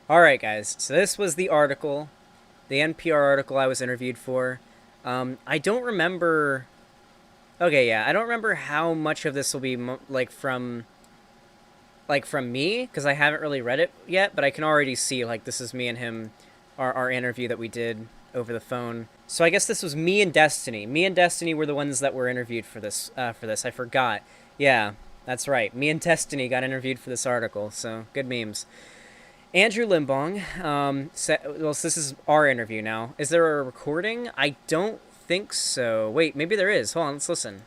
All right, guys. So this was the article, the NPR article I was interviewed for. I don't remember. Okay, yeah, I don't remember how much of this will be from me because I haven't really read it yet. But I can already see this is me and him, our interview that we did over the phone. So I guess this was me and Destiny. Me and Destiny were the ones that were interviewed for this. I forgot. Yeah, that's right. Me and Destiny got interviewed for this article. So good memes. Andrew Limbong, well, so this is our interview now. Is there a recording? I don't think so. Wait, maybe there is. Hold on, let's listen.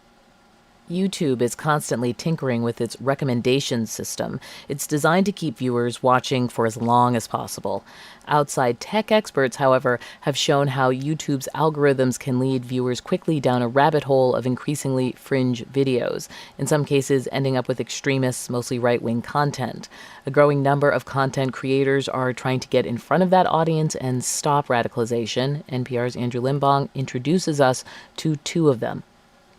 YouTube is constantly tinkering with its recommendation system. It's designed to keep viewers watching for as long as possible. Outside tech experts, however, have shown how YouTube's algorithms can lead viewers quickly down a rabbit hole of increasingly fringe videos, in some cases ending up with extremists, mostly right-wing content. A growing number of content creators are trying to get in front of that audience and stop radicalization. NPR's Andrew Limbong introduces us to two of them.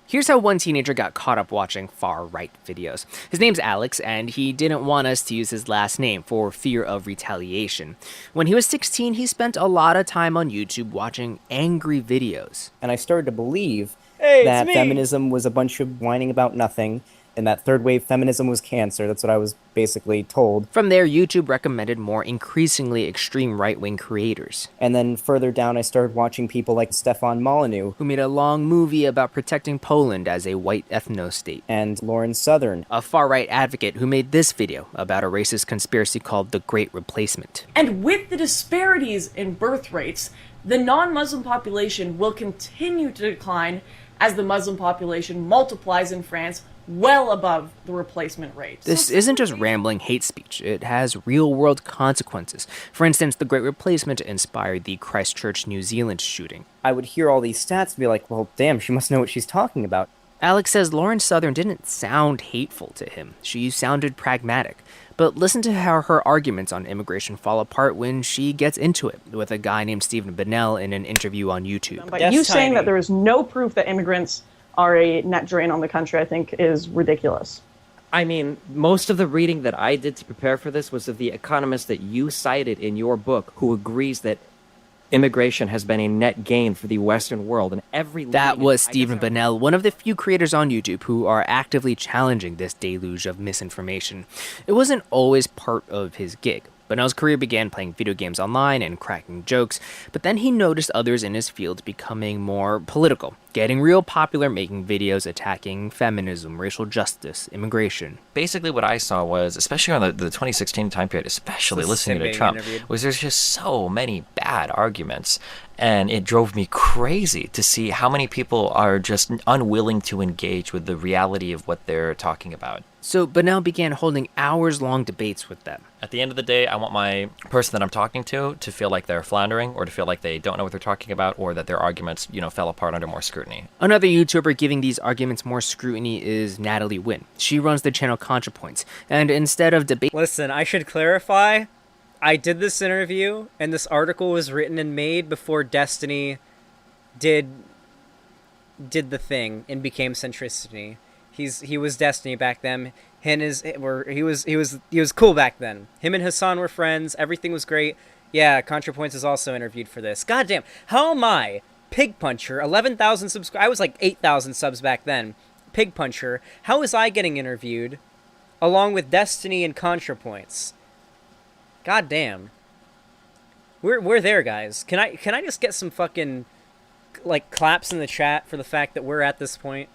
Here's how one teenager got caught up watching far-right videos. His name's Alex, and he didn't want us to use his last name for fear of retaliation. When he was 16, he spent a lot of time on YouTube watching angry videos. And I started to believe that feminism was a bunch of whining about nothing, and that third wave feminism was cancer. That's what I was basically told. From there, YouTube recommended more increasingly extreme right-wing creators. And then further down, I started watching people like Stefan Molyneux, who made a long movie about protecting Poland as a white ethno-state. And Lauren Southern, a far-right advocate who made this video about a racist conspiracy called the Great Replacement. And with the disparities in birth rates, the non-Muslim population will continue to decline as the Muslim population multiplies in France, well above the replacement rate. This isn't just rambling hate speech. It has real-world consequences. For instance, the Great Replacement inspired the Christchurch, New Zealand shooting. I would hear all these stats and be like, well, damn, she must know what she's talking about. Alex says Lauren Southern didn't sound hateful to him. She sounded pragmatic. But listen to how her arguments on immigration fall apart when she gets into it with a guy named Stephen Bennell in an interview on YouTube. But you saying that there is no proof that immigrants are a net drain on the country, I think, is ridiculous. I mean, most of the reading that I did to prepare for this was of the economist that you cited in your book, who agrees that immigration has been a net gain for the Western world. And that was Stephen Bennell, one of the few creators on YouTube who are actively challenging this deluge of misinformation. It wasn't always part of his gig. Bennell's career began playing video games online and cracking jokes, but then he noticed others in his field becoming more political, getting real popular, making videos attacking feminism, racial justice, immigration. Basically what I saw was, especially on the 2016 time period, especially listening to Trump, was there's just so many bad arguments. And it drove me crazy to see how many people are just unwilling to engage with the reality of what they're talking about. So Bennell began holding hours-long debates with them. At the end of the day, I want my person that I'm talking to feel like they're floundering, or to feel like they don't know what they're talking about, or that their arguments, fell apart under more scrutiny. Another YouTuber giving these arguments more scrutiny is Natalie Wynn. She runs the channel ContraPoints, and instead of debate... Listen, I should clarify, I did this interview, and this article was written and made before Destiny did the thing and became Centricity. He was Destiny back then. He was cool back then. Him and Hassan were friends. Everything was great. Yeah, ContraPoints is also interviewed for this. Goddamn, how am I, Pig Puncher, 11,000 subscribers? I was like 8,000 subs back then. Pig Puncher. How is I getting interviewed along with Destiny and ContraPoints? God damn. We're there, guys. Can I just get some fucking claps in the chat for the fact that we're at this point?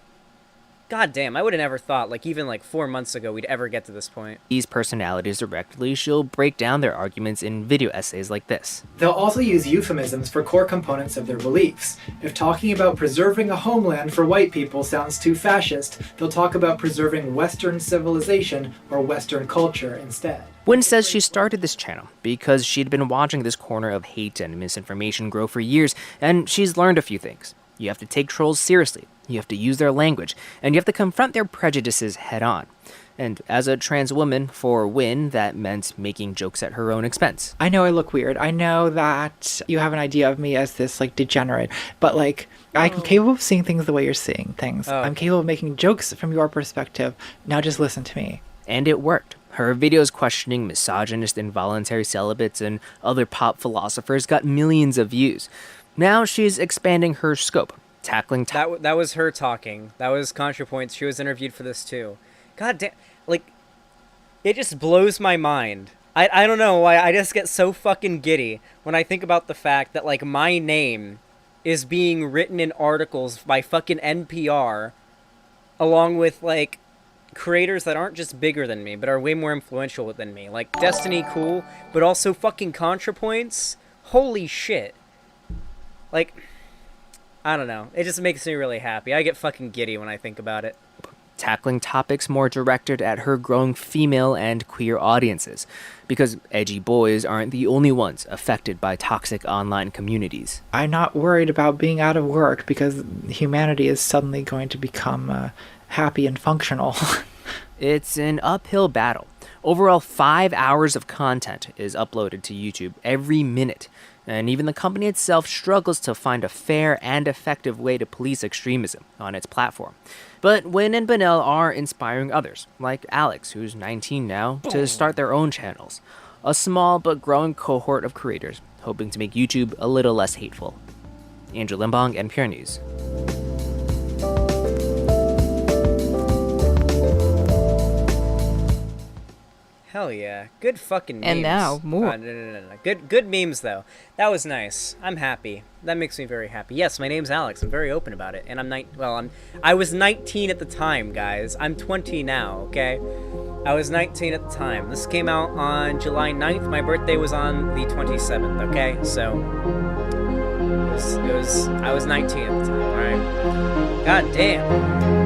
God damn, I would have never thought, even 4 months ago, we'd ever get to this point. These personalities directly, she'll break down their arguments in video essays like this. They'll also use euphemisms for core components of their beliefs. If talking about preserving a homeland for white people sounds too fascist, they'll talk about preserving Western civilization or Western culture instead. Wynn says she started this channel because she'd been watching this corner of hate and misinformation grow for years, and she's learned a few things. You have to take trolls seriously, you have to use their language, and you have to confront their prejudices head-on. And as a trans woman, for Wynn, that meant making jokes at her own expense. I know I look weird. I know that you have an idea of me as this, degenerate. But, I'm capable of seeing things the way you're seeing things. I'm capable of making jokes from your perspective. Now just listen to me. And it worked. Her videos questioning misogynist involuntary celibates and other pop philosophers got millions of views. Now she's expanding her scope, tackling... That was her talking. That was ContraPoints. She was interviewed for this too. God damn, like, it just blows my mind. I don't know why, I just get so fucking giddy when I think about the fact that, like, my name is being written in articles by fucking NPR, along with, like, creators that aren't just bigger than me, but are way more influential than me. Like, Destiny, cool, but also fucking ContraPoints? Holy shit. Like, I don't know. It just makes me really happy. I get fucking giddy when I think about it. Tackling topics more directed at her growing female and queer audiences, because edgy boys aren't the only ones affected by toxic online communities. I'm not worried about being out of work because humanity is suddenly going to become happy and functional. It's an uphill battle. Overall, 5 hours of content is uploaded to YouTube every minute, and even the company itself struggles to find a fair and effective way to police extremism on its platform. But Wynn and Benel are inspiring others, like Alex, who's 19 now, to start their own channels. A small but growing cohort of creators hoping to make YouTube a little less hateful. Andrew Limbong, NPR News. Hell yeah. Good fucking memes. And now, more. No. Good memes, though. That was nice. I'm happy. That makes me very happy. Yes, my name's Alex. I'm very open about it. And I was 19 at the time, guys. I'm 20 now, okay? I was 19 at the time. This came out on July 9th. My birthday was on the 27th, okay? So, I was 19 at the time, alright? God damn.